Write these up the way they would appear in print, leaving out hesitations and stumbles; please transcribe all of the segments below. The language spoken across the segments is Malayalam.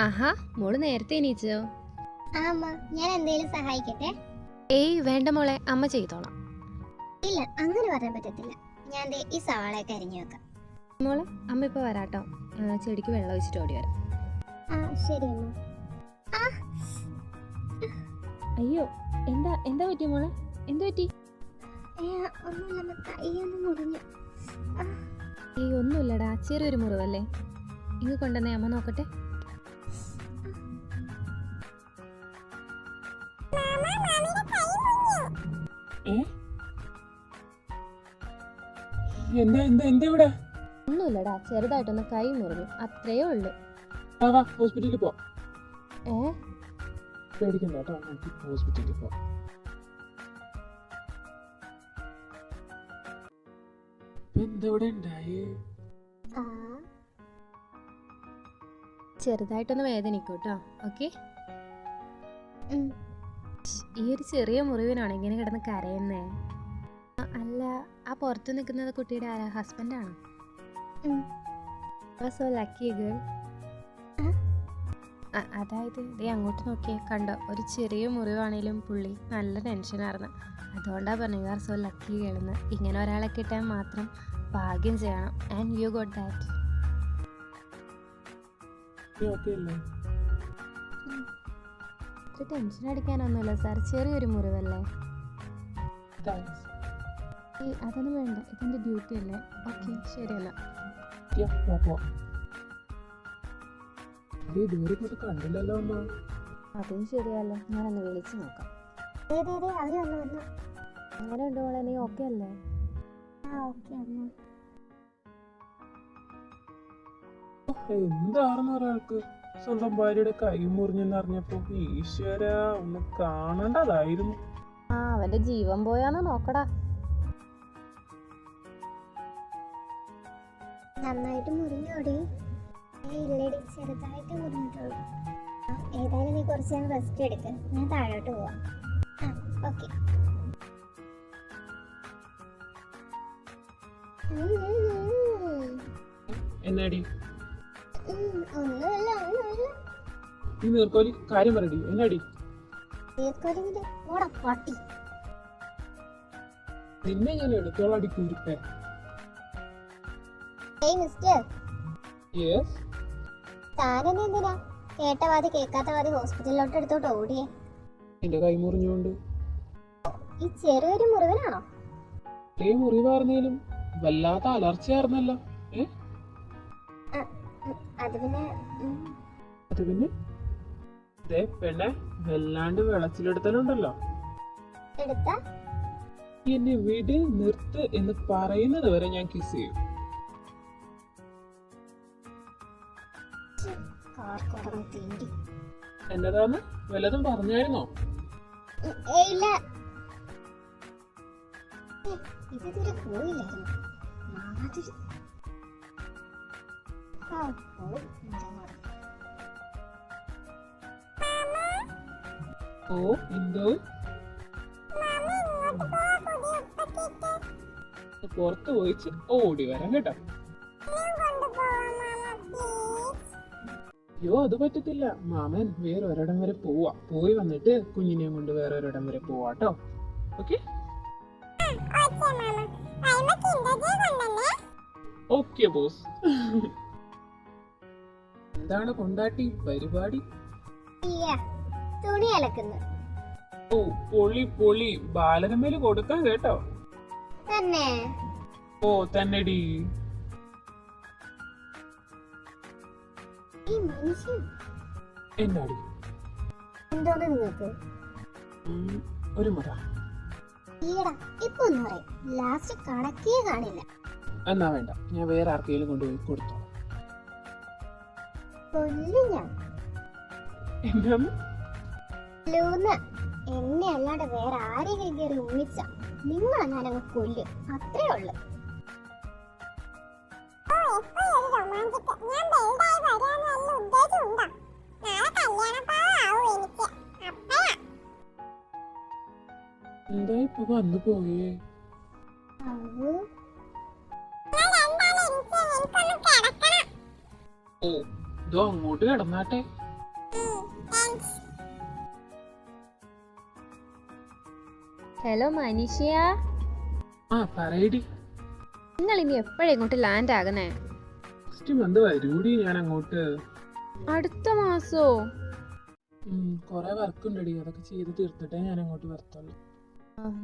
ആഹാ, മോള് നേരത്തെ എണീച്ചോ? ഞാൻ എന്തേലും സഹായിക്കട്ടെ? ഏയ് വേണ്ട മോളെ, അമ്മ ചെയ്തോളാം. ഇല്ല, അങ്ങനെ പറയാൻ പറ്റത്തില്ല. ഞാൻ ഈ സവാളയൊക്കെ അരിഞ്ഞു വെക്കാം. മോളെ, അമ്മ ഇപ്പൊ വരാട്ടോ. ചെടിക്ക് വെള്ളം ഒഴിച്ചിട്ട് ഓടി വരാം. ശരി അമ്മ. അയ്യോ, എന്താ എന്താ പറ്റി മോളെ? എന്താ പറ്റി? ഒന്നുമില്ല, കൈയൊന്നും മുറിഞ്ഞു. ഏയ് ഒന്നുമില്ലടാ, ചെറിയൊരു മുറിവല്ലേ. ഇങ്ങ് കൊണ്ടുവന്നേ, അമ്മ നോക്കട്ടെ. ഒന്നുമില്ലടാ, ചെറുതായിട്ടൊന്ന് കൈ മുറിഞ്ഞു, അത്രേ ഉള്ളു. ഹോസ്പിറ്റലിൽ പോ. പേടിക്കണ്ട കേട്ടോ, ഹോസ്പിറ്റലിൽ പോ. ചെറുതായിട്ടൊന്ന് വേദനിക്കൂട്ടോ. ഓക്കെ, ഈ ഒരു ചെറിയ മുറിവിനാണ് ഇങ്ങനെ കിടന്ന് കരയുന്നേ? അല്ല, ആ പുറത്ത് നിൽക്കുന്നത് കുട്ടിയുടെ ആരാ? ഹസ്ബൻഡാണോ? So lucky girl. അതായത് ദേ അങ്ങോട്ട് നോക്കിയേ, കണ്ടോ? ഒരു ചെറിയ മുറിവാണേലും പുള്ളി നല്ല ടെൻഷനായിരുന്നു. അതുകൊണ്ടാണ് പറഞ്ഞു you are so lucky girl എന്ന്. ഇങ്ങനെ ഒരാളെ കിട്ടാൻ മാത്രം ഭാഗ്യം ചെയ്യണം. And you got that. Tension അടിക്കാനൊന്നുമില്ല സാർ, ചെറിയൊരു മുറിവല്ലേ. അതൊന്നും വേണ്ട, ഇതെന്റെ ഡ്യൂട്ടി അല്ലേ. ഓക്കെ, ശരിയല്ല. അതും ശരിയല്ലോ, ഞാനൊന്ന് വിളിച്ചു നോക്കാം. അങ്ങനെ ഉണ്ടോ മോളെ, നീ ഓക്കെ അല്ലേ? എന്താണെന്ന് ഒരാൾക്ക് സ്വന്തം ഭാര്യയുടെ കൈ മുറിഞ്ഞെന്ന് അറിഞ്ഞപ്പോ ഈശ്വര ഒന്ന് കാണേണ്ടതായിരുന്നു. അവന്റെ ജീവൻ പോയാന്ന് നോക്കടാ. നന്നായിട്ട് മുറിഞ്ഞോടി? ഇല്ലടി, ചെറുതായിട്ട് മുറിഞ്ഞിട്ടുള്ളൂ. ഏതായാലും നീ കുറച്ച് നേരം റെസ്റ്റ് എടുക്ക, ഞാൻ താഴോട്ട് പോവാം. ഓക്കെ. എന്നാടി ഒന്നുമില്ല. ഈ നീർക്കോലി കാര്യം പറയടി. എന്നാടി നിന്നെ ഞാൻ എടുത്തോളാടി കുരുപ്പേ. താനെന്തിനാ കേട്ടവാതി കേൾക്കാത്തവാതി ഹോസ്പിറ്റലിലോട്ട് എടുത്തോട്ട് ഓടിയേ? എന്റെ കൈ മുറിഞ്ഞോണ്ട്. ഈ ചെറിയൊരു മുറിവിനാണോ? മുറിവാർന്നേലും വല്ലാത്ത അലർച്ചയായിരുന്നല്ലോ. അത് പിന്നെ പെണ്ണെ വല്ലാണ്ട് വെളച്ചിലെടുത്തലുണ്ടല്ലോ. എന്നെ വിട് നിർത്ത് എന്ന് പറയുന്നത് വരെ ഞാൻ കിസ് ചെയ്യും. എന്നതാന്ന് വല്ലതും പറഞ്ഞായിരുന്നോ? ഇല്ല, ഇതൊരു പോയില്ലായിരുന്നു. ഓ, എന്തോ പുറത്ത് പോയിച്ച് ഓടി വരാം കേട്ടോ. അയ്യോ, അത് പറ്റത്തില്ല. മാമൻ വേറെ ഒരിടം വരെ പോവാ. പോയി വന്നിട്ട് കുഞ്ഞിനെയും കൊണ്ട് വേറെ ഒരിടം വരെ പോവാട്ടോ. Okay okay boss. എന്താണ് കൊണ്ടാട്ടി പരിപാടി? തുണി അലക്കുന്നു. ഓ, പൊളി പൊളി. ബാലരമേല് കൊടുക്കാൻ കേട്ടോ. തന്നെ? ഓ തന്നെടി. എന്നാടി എന്തോന്ന് നിങ്ങൾക്ക് ഒരു മുറ? ഇപ്പൊ ഒന്ന് പറയും, ലാസ്റ്റ് കണക്കേ കാണില്ല. എന്നാ വേണ്ട, ഞാൻ വേറെ ആർക്കെങ്കിലും കൊണ്ടുപോയി കൊടുത്തോ. ഞാൻ എന്നാന്ന് എന്നെ അല്ലാണ്ട് വേറെ ആരെങ്കിലും കയറി ഉമ്മിച്ച നിങ്ങളെ ഞാനങ്ങ് കൊല്ലും, അത്രേ ഉള്ളു. എന്താ ഇപ്പൊ വന്നു പോയേ? ഓ, ഇതോ അങ്ങോട്ട് കിടന്നാട്ടെ. ഹലോ മനീഷ്യ, ആ പറയടി. നിങ്ങൾ ഇനി എപ്പോഴാ ഇങ്ങോട്ട് ലാൻഡ് ആകുന്നേ? നെക്സ്റ്റ് മന്ത് വരൂടി ഞാൻ അങ്ങോട്ട്. അടുത്ത മാസോ? കൊറേ വർക്ക് ഉണ്ടടി, അതൊക്കെ ചെയ്ത് തീർത്തിട്ടേ ഞാൻ അങ്ങോട്ട് വരത്തുള്ളൂ.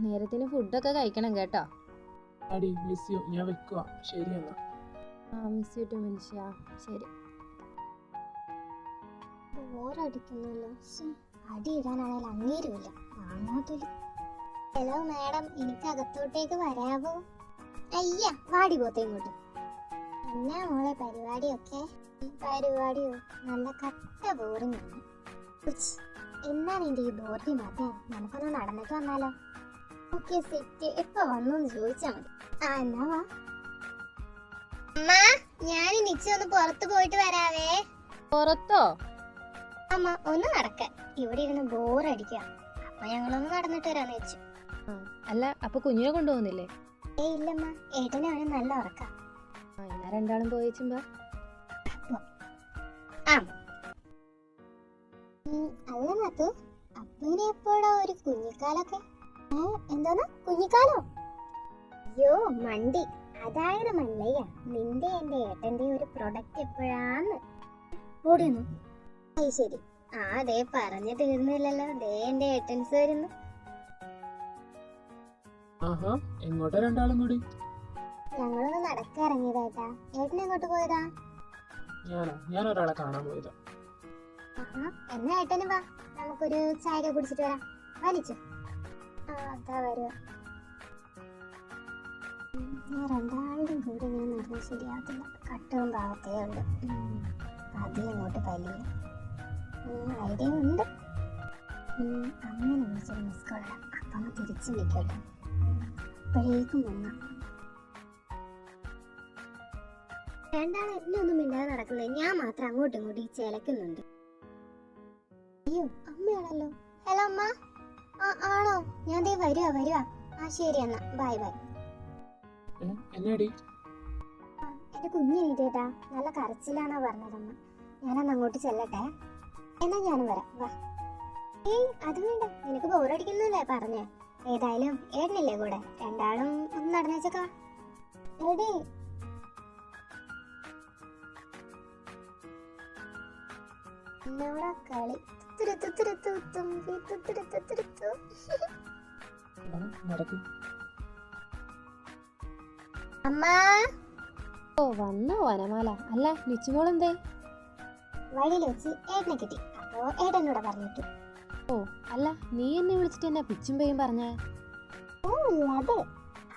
നേരത്തിന് ഫുഡൊക്കെ കഴിക്കണം കേട്ടോ. അടി മിസ് യു, ഞാൻ വെക്കുക. ശരി എന്നാ. മിസ് യു ടു മനുഷ്യ. ശരി. ബോറടിക്കുന്നല്ലോ. അടി ഇടാനാണെങ്കിൽ അങ്ങേരുമില്ല. കാണാത്തൊരു. ഹലോ മാഡം, എനിക്ക് അകത്തോട്ടേക്ക് വരാവോ? അയ്യ, വാടി പോത്തെ ഇങ്ങോട്ട്. എന്നാ മോളെ പരിപാടിയൊക്കെ? പരിപാടിയോ? നല്ല കട്ട ബോറിംഗ് ആണ്. എന്നാണ് എന്റെ ഈ ബോർഡിൽ മാറ്റാൻ? നമുക്കൊന്ന് നടന്നിട്ട് വന്നാലോ? Okay set. എപ്പോ വന്നു ചോദിച്ചാ മതി. എന്നാ വാ. അമ്മ, ഞാൻ നിച്ചൊന്ന് പുറത്ത് പോയിട്ട് വരാവേ. പുറത്തോ? അമ്മ ഒന്ന് നടക്കാൻ. ഇവിടെ ഇരുന്ന് ബോറടിക്കാം. അപ്പൊ ഞങ്ങളൊന്ന് നടന്നിട്ട് വരാന്ന് വെച്ചു. അല്ല, അപ്പൊ കുഞ്ഞിനെ കൊണ്ടുപോകുന്നില്ലേ? ഇല്ലമ്മ, ഏട്ടനാണ് നല്ല ഉറക്കാം. എന്നാ രണ്ടാളും പോയിച്ചുമ്പോ. അല്ല നാത്തു, അപ്പനെ എപ്പോഴാ ഒരു കുഞ്ഞിക്കാലൊക്കെ? എന്തോന്നാ കുഞ്ഞിക്കാലോ? അയ്യോ മണ്ടി, അതായത് മല്ലയ്യ, നിന്റെ എന്റെ ഏട്ടന്റെ ഒരു പ്രൊഡക്റ്റ് എപ്പോഴാന്ന് ഓടിയൊന്നു. ശരി. ദേ പറഞ്ഞു തീർന്നില്ലല്ലോ. ദേ എന്റെ ഏട്ടൻസ് വരുന്നു. ആഹാ, എങ്ങോട്ടാ രണ്ടാളും കൂടി? ഞങ്ങളൊന്ന് നടക്കിറങ്ങിയതായിട്ടാ. ഏട്ടൻ എങ്ങോട്ട് പോയതാ? ഞാൻ ഒരാളെ കാണാൻ പോയതാ. എന്നാ ഏട്ടന് വാ, നമുക്കൊരു ചായ കുടിച്ചിട്ട് വരാം. വലിച്ചു. അതാ വരുക. ഞാൻ രണ്ടാളും കൂടി ഇങ്ങനെ നടന്നാൽ ശരിയാകത്തില്ല. കട്ടവും ഭാഗത്തേ ഉണ്ട്. അതിലങ്ങോട്ട് പലിയ ഐഡിയ ഉണ്ട്. അങ്ങനെ വിളിച്ചൊരു മിസ് കോളാ. അപ്പം തിരിച്ചു വിളിക്കട്ടെ. അപ്പോഴേക്കും വന്നു. രണ്ടാളും എന്നെ ഒന്നും മിണ്ടാതെ നടക്കുന്നത്, ഞാൻ മാത്രം അങ്ങോട്ടും ഇങ്ങോട്ടും ഈ ചേലക്കുന്നുണ്ട്. അയ്യോ, അമ്മയാണല്ലോ. ഹലോ അമ്മ. ആണോ? ഞാൻ ദേ വരുവാ. ശരി എന്നാ, ബൈ ബൈ. എന്നാടി? എന്റെ കുഞ്ഞെണീറ്റേട്ടാ, നല്ല കരച്ചിലാണോ പറഞ്ഞതമ്മ. ഞാനന്ന് അങ്ങോട്ട് ചെല്ലട്ടെ. എന്നാ ഞാനും വരാം, വാ. അത് വേണ്ട, നിനക്ക് ബോറടിക്കുന്നല്ലേ പറഞ്ഞേ. ഏതായാലും ഏട്ടനില്ലേ കൂടെ, രണ്ടാളും ഒന്ന് നടന്നേച്ചേക്കാ. എടേ എന്നോടാ കളി. അമ്മ. ഓ, വന്നോ വനമാല. അല്ല, നിച്ചുമോളെന്തേ? വഴിയിൽ വെച്ച് ഏട്ടനെ കിട്ടി. അപ്പോ ഏട്ടനോട് പറഞ്ഞിട്ടു. ഓ, അല്ല, നീ എന്നെ വിളിച്ചിട്ട് എന്നാ പിച്ചും പേയും പറഞ്ഞേ? ഓ,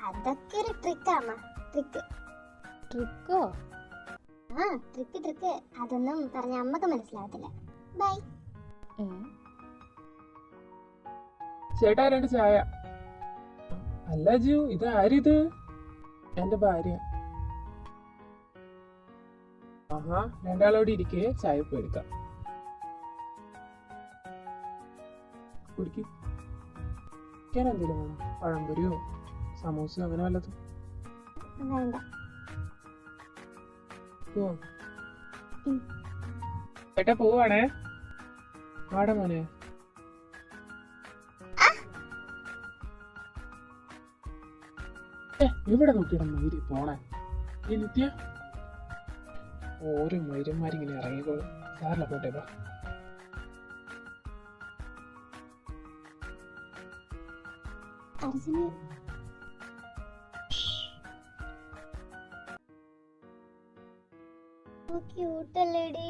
അതൊക്കെ ഒരു ട്രിക്കാ അമ്മ. ട്രിക്കോ? ട്രിക്ക്. അതൊന്നും പറഞ്ഞ അമ്മക്ക് മനസ്സിലാവത്തില്ല. ബൈ. ചേട്ടാ, 2 ചായ. അല്ല ജു, ഇത് ആരിത്? എന്റെ ഭാര്യ. ആഹാ, രണ്ടാളോട് ഇരിക്കേ, ചായ ഇപ്പൊ എടുക്കാം. കുടിക്കാൻ എന്തെങ്കിലും വേണം? പഴംപൊരിയോ സമൂസയോ അങ്ങനെ വല്ലതും? വേണ്ട. ചേട്ടാ പോവാണേ. ആടെ മോനെ. ഇവിടെ നോക്കിയിട മയിരി പോണേ. ഈ നിത്യ ഓരോ മയിരന്മാരിങ്ങനെ ഇറങ്ങിക്കോളും. സാറില്ല, പോട്ടെ വാ. അർജുന, ക്യൂട്ടല്ലേടി.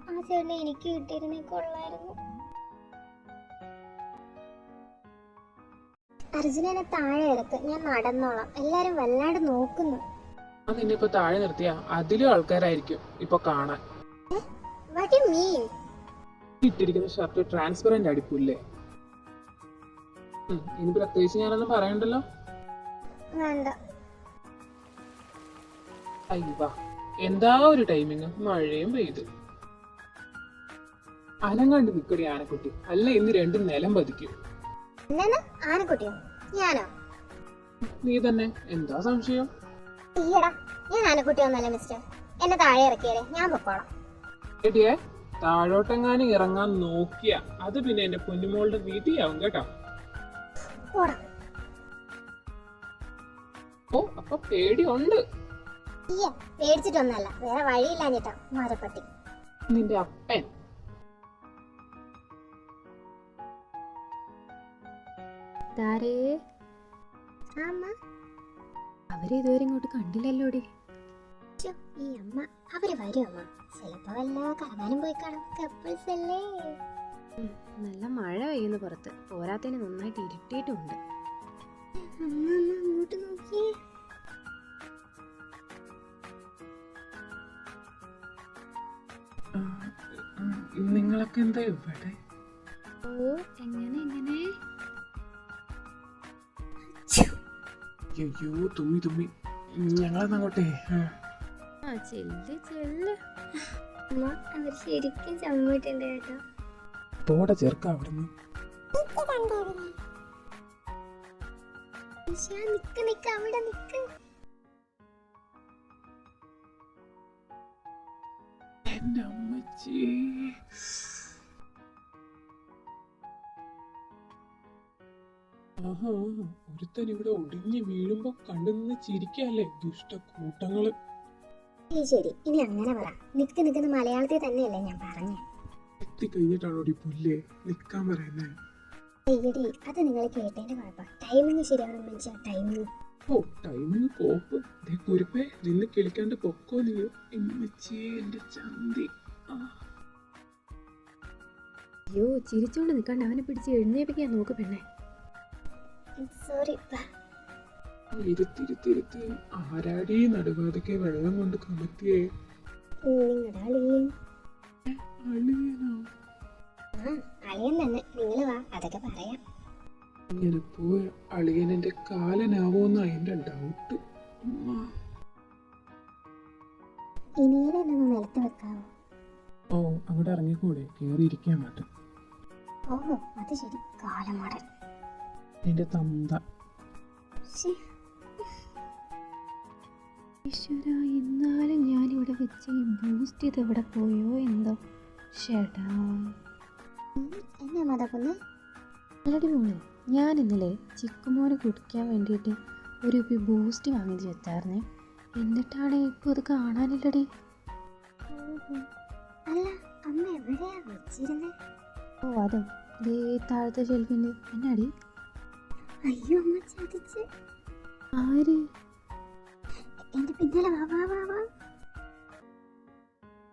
ആ ചേട്ടനെ എനിക്ക് കിട്ടിയിരുന്നേ കൊള്ളായിരുന്നു. അർജുനനെ താഴെ ഇറക്ക്, ഞാൻ നടന്നോളാം. എല്ലാരും വല്ലാണ്ട് നോക്കുന്നു. നിന്നിപ്പോ താഴെ നിർത്തിയാ അതിലും ആൾക്കാരായിരിക്കും ഇപ്പൊ കാണാൻ. What do you mean? ഇട്ടിരിക്കുന്ന ഷർട്ട് ട്രാൻസ്പെറന്റ് അടിപ്പില്ലേ? ഇനി പ്രത്യേകിച്ച് ഞാനൊന്നും പറയണ്ടല്ലോ. വേണ്ട. അയ്യവാ, എന്താ ഒരു ടൈമിങ്. മഴയും പെയ്തു. അനങ്ങാണ്ട് നിക്കടി ആനക്കുട്ടി, അല്ല ഇന്ന് 2 നിലം പതിക്കും. ആനക്കുട്ടിയോ? ഞാനോ? നീ തന്നെ. എന്താ സംശയം? ഈയടാ, ഞാൻ ആനക്കുട്ടിയൊന്നല്ല മിസ്റ്റർ. എന്നെ താഴെ ഇറക്കിയാലേ ഞാൻ പൊക്കോളാം. ഏട്ടിയെ, താഴോട്ടെങ്ങാനും ഇറങ്ങാൻ നോക്കിയ അത് പിന്നെ എന്റെ പൊന്നുമോളുടെ വീട്ടിയാവും കേട്ടോ. പോടാ. ഓ അപ്പൊ പേടിയുണ്ട്. അയ്യ, പേടിച്ചിട്ടൊന്നല്ല, വേറെ വഴിയില്ലാഞ്ഞിട്ടാ മരപ്പട്ടി. നിന്റെ അപ്പൻ. താരേ, ആ അമ്മ. അവരെ ഇതുവരെ ഇങ്ങോട്ട് കണ്ടില്ലല്ലോടി. ഛോ, ഈ അമ്മ. അവര് വരും അമ്മ. ചിലപ്പോ വല്ല കറങ്ങാനും പോയി കാണും. കപ്പിൾസ് അല്ലേ. നല്ല മഴ പെയ്യുന്നു പുറത്ത്, പോരാത്തതിന് നന്നായിട്ട് ഇരുട്ടിയിട്ടുമുണ്ട്. അമ്മ അമ്മ അങ്ങോട്ട് നോക്കിയേ. നിങ്ങളൊക്കെ എന്താ ഇവിടെ? ഓ, എങ്ങനെ? അയ്യോ തുമ്മി ഞങ്ങളെന്നങ്ങോട്ടെ. ആ ചെല്ല്. അമ്മ, അവർ ശരിക്കും ചമ്മിട്ടുണ്ട് കേട്ടോ. പോടെ ചേർക്ക അവിടുന്ന്. നിക്ക് അവിടെ നിക്ക്. എന്റെ അമ്മച്ചി. ആഹാ, ഒരുത്തൻ ഇവിടെ ഒടിഞ്ഞു വീഴുമ്പോ കണ്ടുനിന്ന് ചിരിക്കല്ലേ ദുഷ്ട കൂട്ടങ്ങള്. ശരി, ഇനി അങ്ങനെ പറ. നിക്കുന്ന മലയാളത്തിൽ തന്നെയല്ലേ ഞാൻ പറഞ്ഞേ. എത്തിക്കഴിഞ്ഞിട്ടാണോ ഈ പുല്ലേ നിക്കാൻ പറയുന്നേ? അയ്യടി, അത് നിങ്ങൾ കേട്ടതിന്റെ കുഴപ്പം. ടൈമിങ് ശരിയാവണം മനുഷ്യ, ടൈമിങ്. ഓ ടൈമിങ് കോപ്പ്. ദേ കുരുപ്പേ, നിന്ന് കിളിക്കാണ്ട് പൊക്കോ നീയോ. ഇമ്മച്ചിയെ എന്റെ ചന്തി. അയ്യോ, ചിരിച്ചോണ്ട് നിൽക്കാണ്ട് അവനെ പിടിച്ച് എഴുന്നേപ്പിക്കാൻ നോക്ക് പെണ്ണെ. സോറി. ഇരുത്തിരുത്തി ആരാടി നടുവാതൊക്കെ വെള്ളം കൊണ്ട് കമത്തിയേ? നിങ്ങളുടെ അളിയൻ. അളിയനോ? ആ അളിയൻ തന്നെ. നിങ്ങൾ വാ, അതൊക്കെ പറയാം. ഇങ്ങനെ പോയ അളിയൻ എന്റെ കാലനാവോന്നാ എന്റെ ഡൗട്ട്. ഇനിയിലൊന്ന് നിലത്ത് വെക്കാവോ? ഓ അങ്ങോട്ട് ഇറങ്ങിക്കൂടെ, കേറിയിരിക്കാൻ മാറ്റും. ഓഹോ, അത് ശരി, കാലമാടൻ. നിന്റെ തന്ത. ഈശ്വര, എന്നാലും ഞാനിവിടെ വെച്ച് ഈ ബൂസ്റ്റ് ചെയ്ത് എവിടെ പോയോ എന്തോ. ചേട്ടാ എന്നാ മതപ്പൊന്ന്? അല്ലടി മോളെ, ഞാൻ ഇന്നലെ ചിക്കുമോനെ കുടിക്കാൻ വേണ്ടിയിട്ട് ഒരു കുപ്പി ബൂസ്റ്റ് വാങ്ങിച്ച് വെച്ചായിരുന്നേ. എന്നിട്ടാണ് ഇപ്പോൾ അത് കാണാനില്ലടി. അല്ല, അമ്മ എവിടെയാ വെച്ചിരുന്നേ? ഓ അതോ, ദേ താഴത്തെ ഷെൽഫിന്. എന്നാടി? അയ്യോ അമ്മ ചതിച്ച്. ആര്? എന്റെ പിന്നാലെ വാ വാ വാ വാ.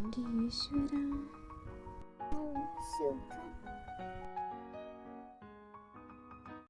എൻ്റെ ഈശ്വര. സുഖം.